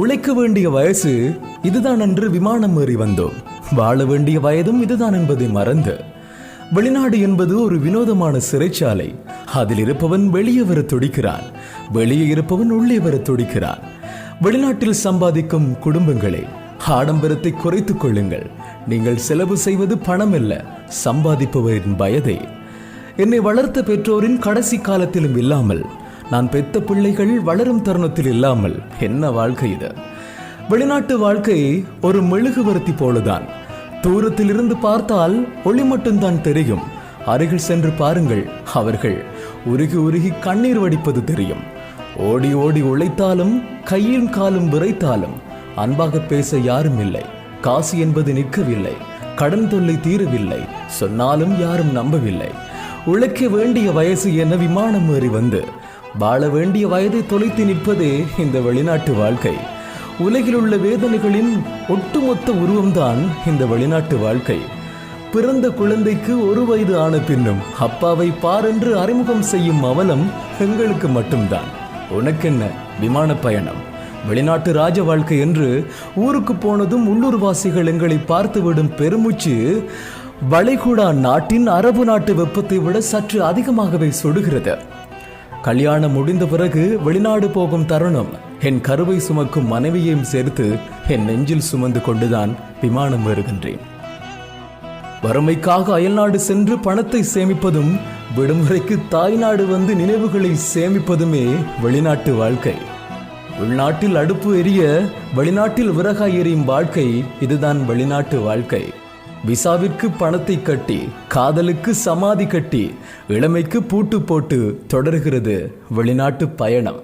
உழைக்க வேண்டிய வயசு இதுதான் என்று விமானம் ஏறி வந்தோம். வாழ வேண்டிய வயதும் இதுதான் என்பதை மறந்து, வெளிநாடு என்பது ஒரு வினோதமான சிறைச்சாலை. அதில் இருப்பவன் வெளியே வர துடிக்கிறான், வெளியே இருப்பவன் உள்ளே வர துடிக்கிறான். வெளிநாட்டில் சம்பாதிக்கும் குடும்பங்களே, ஆடம்பரத்தை குறைத்துக் கொள்ளுங்கள். நீங்கள் செலவு செய்வது பணம் அல்ல, சம்பாதிப்பவரின் வயதை. என்னை வளர்த்த பெற்றோரின் கடைசி காலத்திலும் இல்லாமல், நான் பெத்த பிள்ளைகள் வளரும் தருணத்தில் இல்லாமல் என்ன வாழ்க்கை இது? வெளிநாட்டு வாழ்க்கை ஒரு மெழுகுவர்த்தி போலதான். தூரத்தில் இருந்து பார்த்தால் ஒளி மட்டும்தான் தெரியும். அருகில் சென்று பாருங்கள், அவர்கள் உருகி உருகி கண்ணீர் வடிப்பது தெரியும். ஓடி ஓடி உழைத்தாலும் கையும் காலும் விரைத்தாலும் அன்பாக பேச யாரும் இல்லை. காசு என்பது நிற்கவில்லை, கடன் தொல்லை தீரவில்லை, சொன்னாலும் யாரும் நம்பவில்லை. உழைக்க வேண்டிய வயசு என விமானம் ஏறி வந்து வாழ வேண்டிய வயதை தொலைத்து நிற்பதே இந்த வெளிநாட்டு வாழ்க்கை. உலகில் உள்ள வேதனைகளின் ஒட்டுமொத்த உருவம்தான் இந்த வெளிநாட்டு வாழ்க்கை. பிறந்த குழந்தைக்கு 1 வயது ஆன பின்னும் அப்பாவை பார் என்று அறிமுகம் செய்யும் அவலம் எங்களுக்கு மட்டும்தான். உனக்கென்ன விமான பயணம், வெளிநாட்டு ராஜ வாழ்க்கை என்று ஊருக்கு போனதும் உள்ளூர்வாசிகள் எங்களை பார்த்துவிடும் பெருமூச்சு வளைகுடா நாட்டின் அரபு நாட்டு வெப்பத்தை விட சற்று அதிகமாகவே சுடுகிறது. கல்யாணம் முடிந்த பிறகு வெளிநாடு போகும் தருணம் என் கருவை சுமக்கும் மனைவியையும் சேர்த்து என் நெஞ்சில் சுமந்து கொண்டுதான் விமானம் ஏறுகின்றேன். வறுமைக்காக அயல்நாடு சென்று பணத்தை சேமிப்பதும், விடுமுறைக்கு தாய்நாடு வந்து நினைவுகளை சேமிப்பதுமே வெளிநாட்டு வாழ்க்கை. உள்நாட்டில் அடுப்பு எரிய வெளிநாட்டில் விறகாய் எரியும் வாழ்க்கை இதுதான் வெளிநாட்டு வாழ்க்கை. விசாவிற்கு பணத்தை கட்டி, காதலுக்கு சமாதி கட்டி, இளமைக்கு பூட்டு போட்டு தொடர்கிறது வெளிநாட்டு பயணம்.